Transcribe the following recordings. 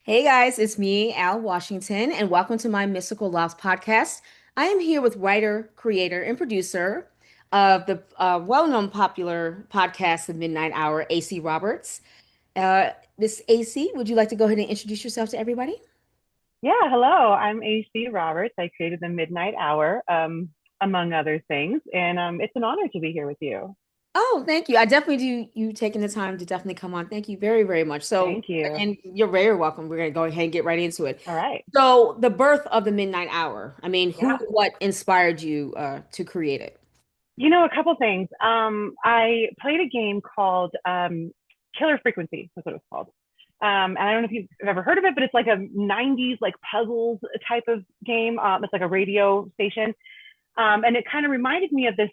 Hey guys, it's me, Al Washington, and welcome to my Mystical Lost podcast. I am here with writer, creator, and producer of the well-known popular podcast, The Midnight Hour, AC Roberts. Miss AC, would you like to go ahead and introduce yourself to everybody? Yeah, hello. I'm AC Roberts. I created the Midnight Hour, among other things, and it's an honor to be here with you. Oh, thank you. I definitely do you taking the time to definitely come on. Thank you very, very much. So, Thank you. and you're very welcome. We're going to go ahead and get right into it. All right. So, the birth of the Midnight Hour. I mean, who Yeah. and what inspired you to create it? A couple things. I played a game called Killer Frequency. That's what it's called. And I don't know if you've ever heard of it, but it's like a 90s like puzzles type of game. It's like a radio station. And it kind of reminded me of this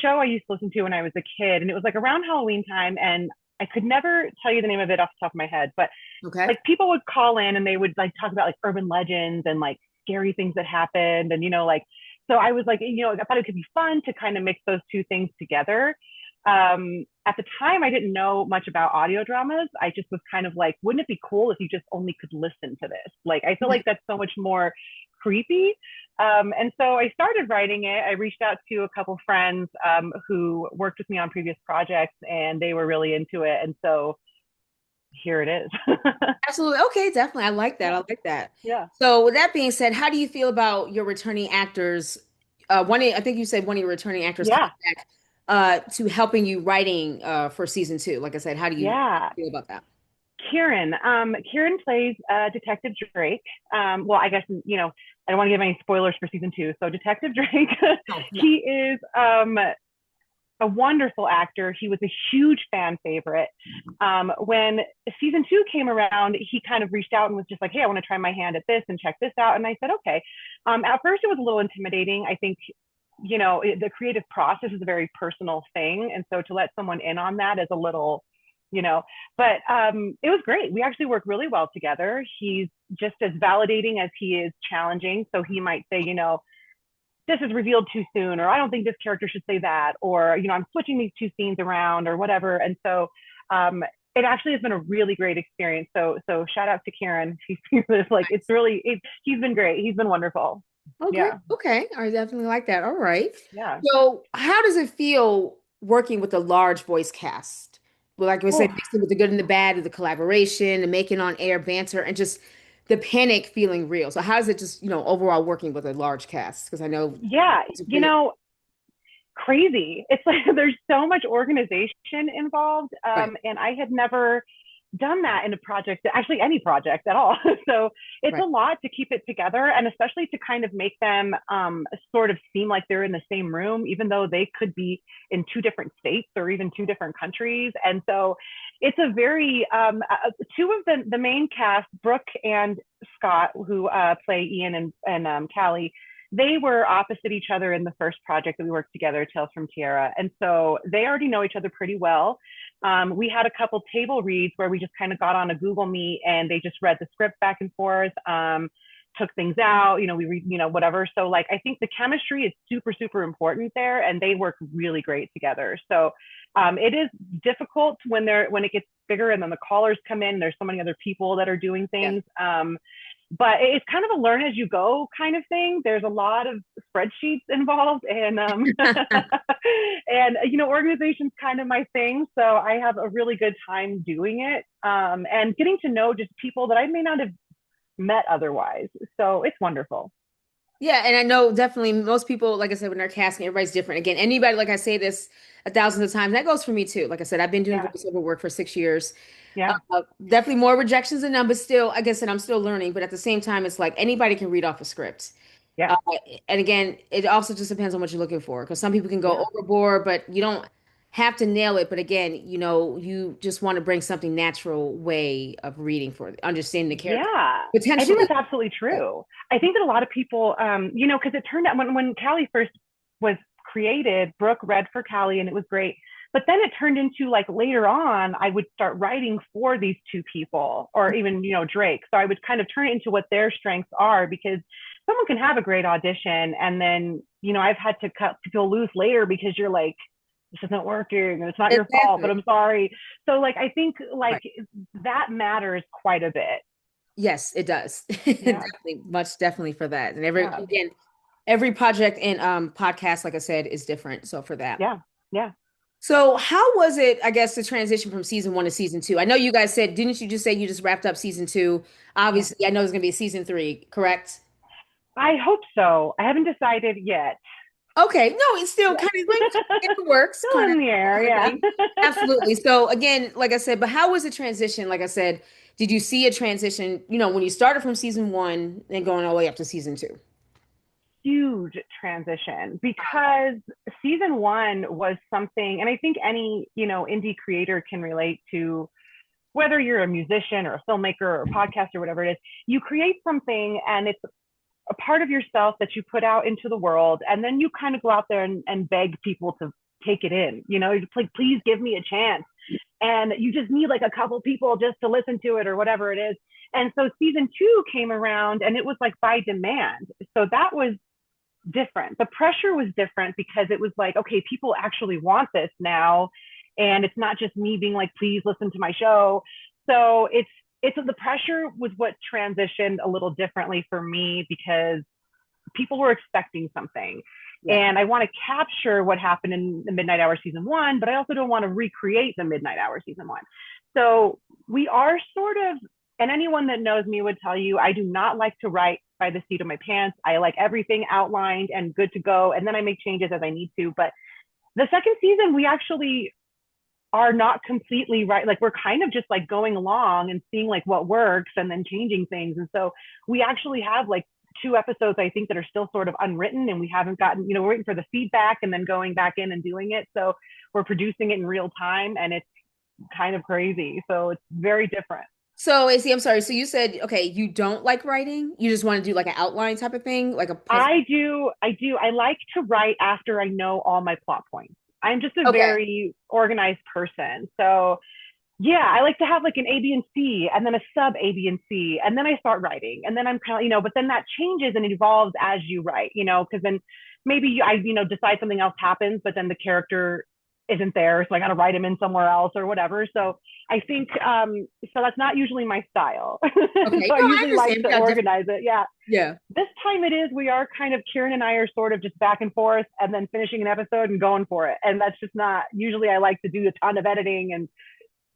show I used to listen to when I was a kid. And it was like around Halloween time. And I could never tell you the name of it off the top of my head, but Okay. like people would call in and they would like talk about like urban legends and like scary things that happened. And, like, so I was like, I thought it could be fun to kind of mix those two things together. At the time, I didn't know much about audio dramas. I just was kind of like, wouldn't it be cool if you just only could listen to this? Like, I feel like that's so much more creepy. And so I started writing it. I reached out to a couple friends who worked with me on previous projects, and they were really into it. And so here it is. Absolutely. Okay, definitely. I like that. I Yeah, like that. yeah, So, with that being said, how do you feel about your returning actors? I think you said one of your returning actors coming yeah, back to helping you writing for season two. Like I said, how do you yeah. feel about that? Kieran plays Detective Drake. Well, I guess I don't want to give any spoilers for season two. So Detective Drake, Oh, yeah. he is a wonderful actor. He was a huge fan favorite. When season two came around, he kind of reached out and was just like, "Hey, I want to try my hand at this and check this out." And I said, "Okay." At first, it was a little intimidating. I think the creative process is a very personal thing, and so to let someone in on that is a little but it was great. We actually work really well together. He's just as validating as he is challenging. So he might say, this is revealed too soon, or I don't think this character should say that, or I'm switching these two scenes around, or whatever. And so it actually has been a really great experience. So shout out to Karen. She's this like he's been great. He's been wonderful. Oh, great. Yeah, Okay. I definitely like that. All right. yeah. So, how does it feel working with a large voice cast? Well, like we said, Oh, mixing with the good and the bad, of the collaboration, the making on air banter, and just the panic feeling real. So, how is it just, overall working with a large cast? Because I know yeah. it's a pretty, Crazy. It's like there's so much organization involved. right, And I had never done that in a project, actually any project at all. So it's a right. lot to keep it together, and especially to kind of make them sort of seem like they're in the same room, even though they could be in two different states or even two different countries. And so it's a very two of the main cast, Brooke and Scott, who play Ian and Callie. They were opposite each other in the first project that we worked together, Tales from Tierra. And so they already know each other pretty well. We had a couple table reads where we just kind of got on a Google Meet and they just read the script back and forth, took things out, we read, whatever. So like, I think the chemistry is super, super important there, and they work really great together. So it is difficult when it gets bigger and then the callers come in, there's so many other people that are doing Yeah. things. But it's kind of a learn as you go kind of thing. There's a lot of spreadsheets involved, and and organization's kind of my thing. So I have a really good time doing it, and getting to know just people that I may not have met otherwise. So it's wonderful. Yeah, and I know definitely most people, like I said, when they're casting, everybody's different. Again, anybody, like I say this a thousand of times, that goes for me too. Like I said, I've been doing Yeah, voiceover work for 6 years. yeah, Definitely more rejections than none, but still, like I said, I'm still learning. But at the same time, it's like anybody can read off a script. yeah, Uh, and again, it also just depends on what you're looking for, because some people can go yeah, overboard, but you don't have to nail it. But again, you just want to bring something natural way of reading for understanding the character. yeah. I think Potentially. that's absolutely true. I think that a lot of people, because it turned out when Callie first was created, Brooke read for Callie and it was great. But then it turned into like later on, I would start writing for these two people, or even, Drake. So I would kind of turn it into what their strengths are, because someone can have a great audition and then, I've had to cut people loose later because you're like, this isn't working and it's not your fault, but Exactly. I'm sorry. So like, I think like Right. that matters quite a bit. Yes, it does. Yeah, Definitely, much definitely for that. And every yeah, again, every project and podcast, like I said, is different. So for that. yeah, yeah. So how was it, I guess, the transition from season one to season two? I know you guys said, didn't you just say you just wrapped up season two? Yeah. Obviously, I know there's gonna be a season three, correct? I hope so. I haven't decided yet. Okay, no, it's still Yeah. kind of like in the works, Still kind in the air, of yeah. thing. Absolutely. So again, like I said, but how was the transition? Like I said, did you see a transition, when you started from season one and going all the way up to season two? Huge transition because season one was something, and I think any, indie creator can relate to whether you're a musician or a filmmaker or a podcaster or whatever it is. You create something and it's a part of yourself that you put out into the world, and then you kind of go out there and beg people to take it in. You're just like, please give me a chance. And you just need like a couple people just to listen to it or whatever it is. And so season two came around and it was like by demand. So that was different. The pressure was different because it was like, okay, people actually want this now. And it's not just me being like, please listen to my show. So it's the pressure was what transitioned a little differently for me because people were expecting something. Yeah. And I want to capture what happened in the Midnight Hour season one, but I also don't want to recreate the Midnight Hour season one. So we are sort of, and anyone that knows me would tell you, I do not like to write by the seat of my pants. I like everything outlined and good to go. And then I make changes as I need to. But the second season, we actually are not completely right. Like we're kind of just like going along and seeing like what works and then changing things. And so we actually have like two episodes, I think, that are still sort of unwritten and we haven't gotten, we're waiting for the feedback and then going back in and doing it. So we're producing it in real time and it's kind of crazy. So it's very different. So, AC, I'm sorry. So you said, okay, you don't like writing. You just want to do like an outline type of thing, like a puzzle. I do. I like to write after I know all my plot points. I'm just a Okay. very organized person. So yeah, I like to have like an A, B, and C, and then a sub A, B, and C, and then I start writing, and then I'm kind of, but then that changes and it evolves as you write, because then maybe decide something else happens, but then the character isn't there, so I got to write him in somewhere else or whatever. So I think, so that's not usually my style. Okay. So I No, I usually like understand. We to got different. organize it. Yeah. Yeah. This time it is, we are kind of, Kieran and I are sort of just back and forth and then finishing an episode and going for it. And that's just not, usually I like to do a ton of editing and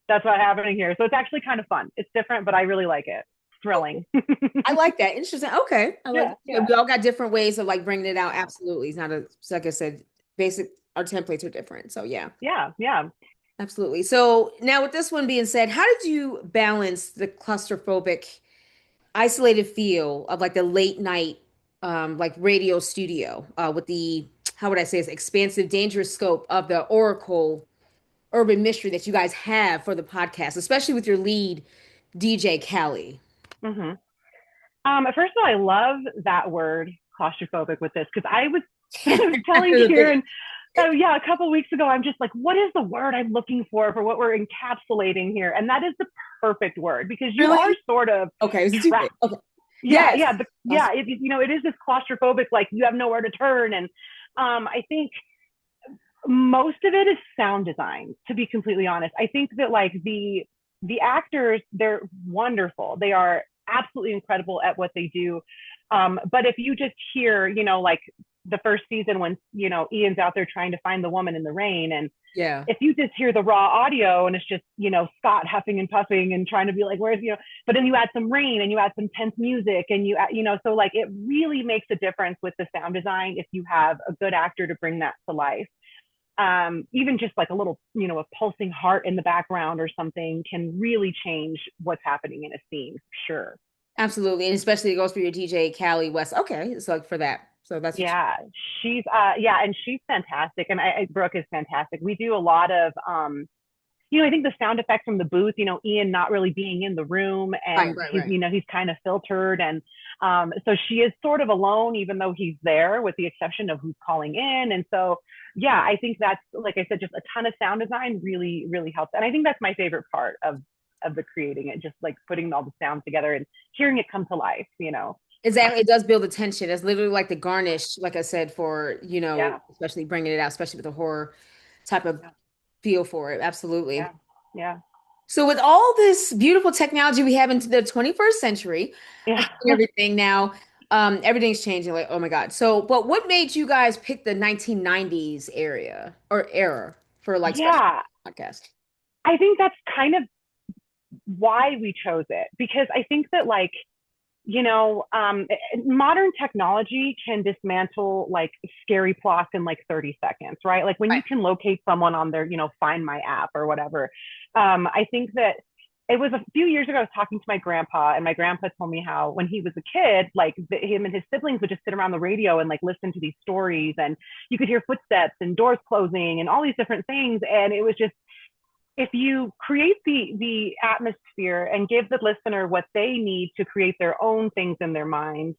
that's what's happening here. So it's actually kind of fun. It's different, but I really like it. Thrilling. I like that. Interesting. Okay. I like Yeah, that. Yeah, yeah, we all got different ways of like bringing it out. Absolutely. It's not a, so like I said, basic, our templates are different. So yeah, yeah, yeah. absolutely. So now with this one being said, how did you balance the claustrophobic, isolated feel of like the late night, like radio studio, with the, how would I say this, expansive, dangerous scope of the Oracle urban mystery that you guys have for the podcast, especially with your lead, DJ Callie? Hmm. First of all, I love that word claustrophobic with this because I was I was telling Kieran, yeah, a couple of weeks ago, I'm just like, what is the word I'm looking for what we're encapsulating here? And that is the perfect word because you are Really? sort of Okay, it's too big. trapped. Okay. Yeah, Yes. yeah, yeah. It is this claustrophobic, like you have nowhere to turn, and I think most of it is sound design, to be completely honest. I think that like the actors, they're wonderful. They are absolutely incredible at what they do. But if you just hear, like the first season when Ian's out there trying to find the woman in the rain, and Yeah. if you just hear the raw audio and it's just Scott huffing and puffing and trying to be like, where's but then you add some rain and you add some tense music and so like it really makes a difference with the sound design if you have a good actor to bring that to life. Even just like a little, a pulsing heart in the background or something can really change what's happening in a scene, for sure. Absolutely. And especially it goes for your DJ Callie West. Okay. So like for that. So that's what Yeah, she's yeah, and she's fantastic, and Brooke is fantastic. We do a lot of I think the sound effects from the booth, Ian not really being in the room right, and right, he's, right. he's kind of filtered. And so she is sort of alone, even though he's there with the exception of who's calling in. And so, yeah, I think that's, like I said, just a ton of sound design really, really helps. And I think that's my favorite part of the creating it, just like putting all the sounds together and hearing it come to life. Exactly. It does build the tension. It's literally like the garnish, like I said, for, Yeah. especially bringing it out, especially with the horror type of Yeah. feel for it. Absolutely. Yeah. Yeah. So with all this beautiful technology we have into the 21st century Yeah. and everything now, everything's changing. Like, oh my God. So, but what made you guys pick the 1990s area or era for like special Yeah. podcast? I think that's kind of why we chose it because I think that modern technology can dismantle like scary plots in like 30 seconds, right? Like when Right. you can locate someone on their, find my app or whatever. I think that it was a few years ago, I was talking to my grandpa, and my grandpa told me how when he was a kid, like him and his siblings would just sit around the radio and like listen to these stories, and you could hear footsteps and doors closing and all these different things. And it was just if you create the atmosphere and give the listener what they need to create their own things in their mind,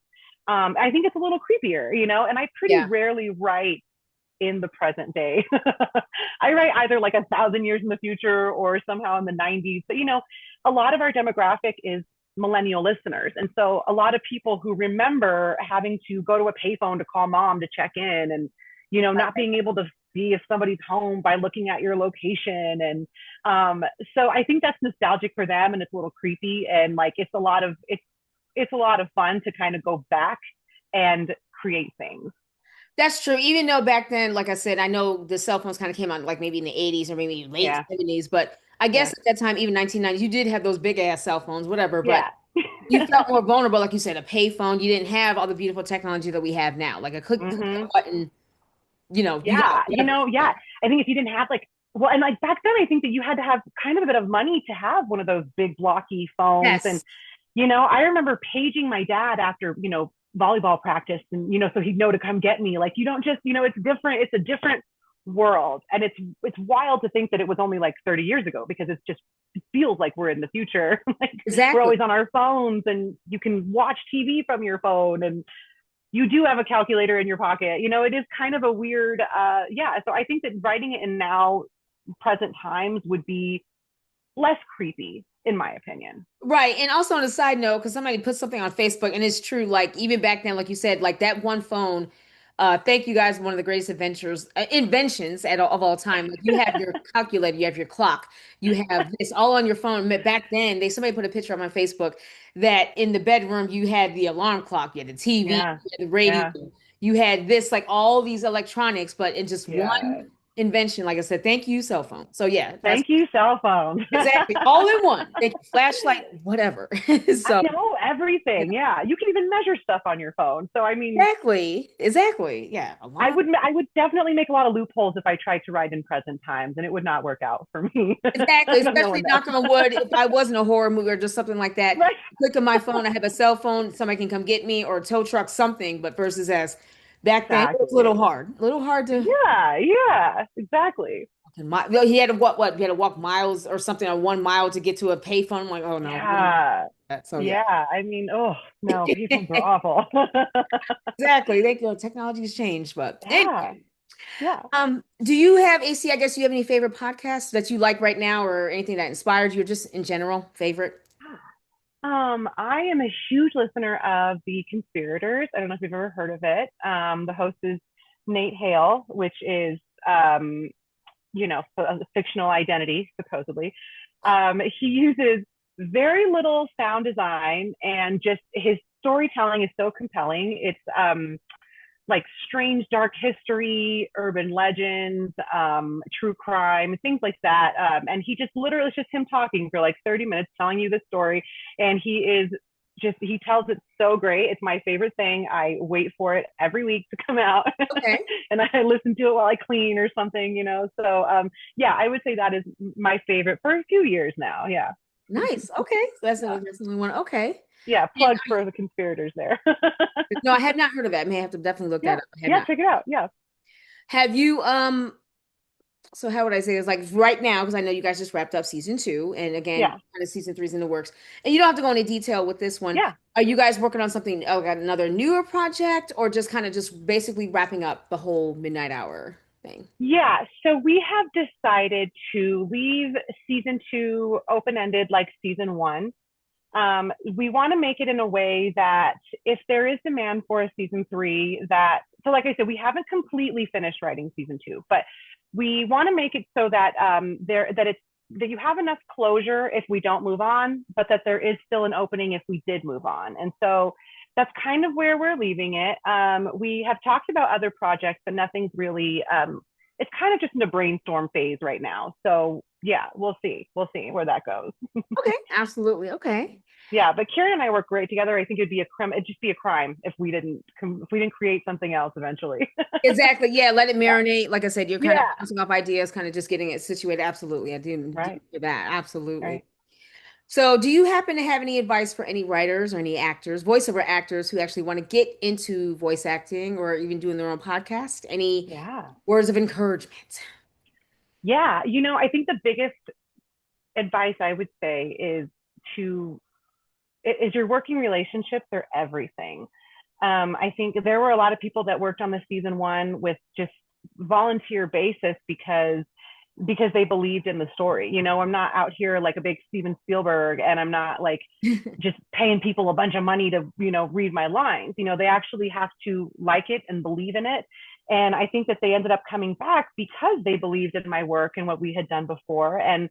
I think it's a little creepier. And I pretty Yeah. rarely write in the present day. I write either like 1,000 years in the future or somehow in the 90s. But a lot of our demographic is millennial listeners, and so a lot of people who remember having to go to a payphone to call mom to check in, and not being able to see if somebody's home by looking at your location. And so I think that's nostalgic for them, and it's a little creepy, and like it's a lot of fun to kind of go back and create things. That's true. Even though back then, like I said, I know the cell phones kind of came out like maybe in the 80s or maybe late Yeah, 70s, but I guess yeah, at that time, even 1990s, you did have those big ass cell phones, whatever, but yeah. you felt more vulnerable, like you said, a pay phone. You didn't have all the beautiful technology that we have now, like a click of hmm a button, you got Yeah, whatever. yeah. I think if you didn't have like, well, and like back then, I think that you had to have kind of a bit of money to have one of those big blocky phones. And Yes, I remember paging my dad after volleyball practice, and so he'd know to come get me. Like you don't just, it's different. It's a different world, and it's wild to think that it was only like 30 years ago because it feels like we're in the future. Like we're exactly. always on our phones, and you can watch TV from your phone, and you do have a calculator in your pocket. It is kind of a weird, yeah. So I think that writing it in now present times would be less creepy, in my opinion. Right. And also on a side note, because somebody put something on Facebook, and it's true, like even back then, like you said, like that one phone, thank you guys, one of the greatest inventions of all time. Like you have your calculator, you have your clock, you have this all on your phone. But back then, somebody put a picture on my Facebook that in the bedroom you had the alarm clock, you had the TV, Yeah, you had the radio, yeah, you had this, like all these electronics, but in just yeah. one invention. Like I said, thank you, cell phone. So yeah, that's Thank you, cell phone. exactly all in one. Thank you, flashlight, whatever. I So know yeah, everything. Yeah, you can even measure stuff on your phone. So I mean, exactly. Yeah, alarm. I would definitely make a lot of loopholes if I tried to write in present times, and it would not work out for me. Exactly, I don't know especially enough. knock on wood. If I wasn't a horror movie or just something like that, Right? click on my phone, I have a cell phone, somebody can come get me or a tow truck, something. But versus as back then, it was Exactly. a little hard to. Yeah, yeah, exactly. Well, he had to what? He had to walk miles or something, or 1 mile to get to a payphone. I'm like, oh no, I wouldn't do Yeah. that. So yeah, Yeah. I mean, oh no, payphones are awful. exactly. Thank you. Technology's changed, but Yeah. anyway. Yeah. Do you have AC? I guess you have any favorite podcasts that you like right now, or anything that inspired you, or just in general favorite? I am a huge listener of The Conspirators. I don't know if you've ever heard of it. The host is Nate Hale, which is a fictional identity, supposedly. He uses very little sound design, and just his storytelling is so compelling. It's like strange dark history, urban legends, true crime, things like that. And he just literally, it's just him talking for like 30 minutes, telling you the story. And he tells it so great. It's my favorite thing. I wait for it every week to come out Okay, and I listen to it while I clean or something. So, yeah, I would say that is my favorite for a few years now. Yeah. nice. Okay, so Yeah. that's the only one. Okay, Yeah. and Plugs for the conspirators there. no, I have not heard of that. May have to definitely look that Yeah. up. I have Yeah. not. Check it out. Yeah. Have you So how would I say this? Like right now, because I know you guys just wrapped up season 2, and again, Yeah. kind of season 3's in the works. And you don't have to go into detail with this one. Yeah. Are you guys working on something, got another newer project, or just kind of just basically wrapping up the whole Midnight Hour thing? Yeah, so we have decided to leave season 2 open ended like season 1. We want to make it in a way that if there is demand for a season 3, so like I said, we haven't completely finished writing season 2, but we want to make it so that that it's that you have enough closure if we don't move on, but that there is still an opening if we did move on. And so that's kind of where we're leaving it. We have talked about other projects, but nothing's really. It's kind of just in the brainstorm phase right now. So yeah, we'll see. We'll see where that goes. Okay, absolutely. Okay. Yeah, but Kieran and I work great together. I think it'd be a crime. It'd just be a crime if we didn't create something else eventually. Exactly. Yeah, let it Yeah. marinate. Like I said, you're kind of Yeah. bouncing off ideas, kind of just getting it situated. Absolutely. I didn't do Right. that. Absolutely. Right. So, do you happen to have any advice for any writers or any actors, voiceover actors who actually want to get into voice acting or even doing their own podcast? Any Yeah. words of encouragement? Yeah. I think the biggest advice I would say to is your working relationships are everything. I think there were a lot of people that worked on the season one with just volunteer basis because they believed in the story. I'm not out here like a big Steven Spielberg, and I'm not like just paying people a bunch of money to, read my lines. They actually have to like it and believe in it. And I think that they ended up coming back because they believed in my work and what we had done before. And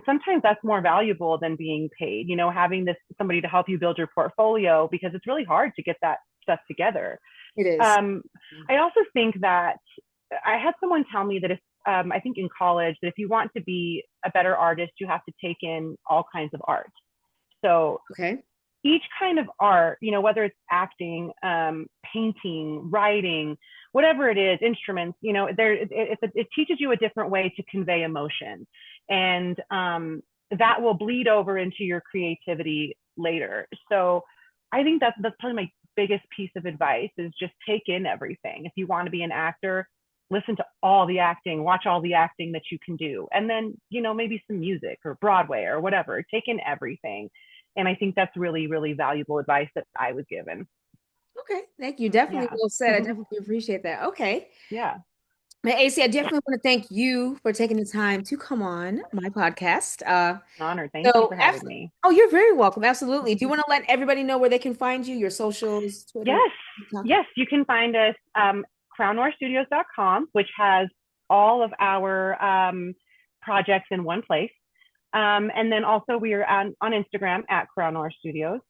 sometimes that's more valuable than being paid, having this somebody to help you build your portfolio, because it's really hard to get that stuff together. It is. Um, I also think that I had someone tell me that if I think in college that if you want to be a better artist, you have to take in all kinds of art. So Okay. each kind of art, whether it's acting, painting, writing, whatever it is, instruments, it teaches you a different way to convey emotion. And that will bleed over into your creativity later. So I think that's probably my biggest piece of advice is just take in everything. If you want to be an actor, listen to all the acting, watch all the acting that you can do. And then, maybe some music or Broadway or whatever, take in everything. And I think that's really, really valuable advice that I was given. Okay. Thank you. Definitely Yeah. well said. I definitely appreciate that. Okay. Yeah. Now, AC, I definitely want to thank you for taking the time to come on my podcast. An honor. Thank you So, for having absolutely. me. Oh, you're very welcome. Absolutely. Do you want to let everybody know where they can find you, your socials, Twitter, Yes. TikTok? Yes. You can find us crownnoirstudios.com, which has all of our projects in one place. And then also we are on Instagram at Crown Noir Studios.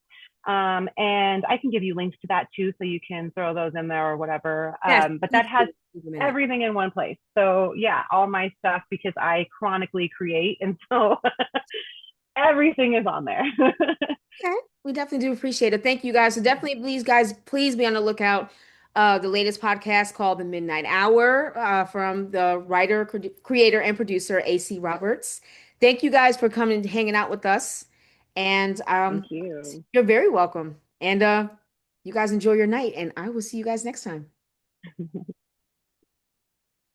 And I can give you links to that too, so you can throw those in there or whatever. Yes, But that please has do. Give a minute. everything in one place. So yeah, all my stuff, because I chronically create. And so everything is on there. Okay. We definitely do appreciate it. Thank you guys. So definitely, please, guys, please be on the lookout. The latest podcast called The Midnight Hour from the writer, creator, and producer AC Roberts. Thank you guys for coming and hanging out with us. And Thank you. you're very welcome. And you guys enjoy your night, and I will see you guys next time.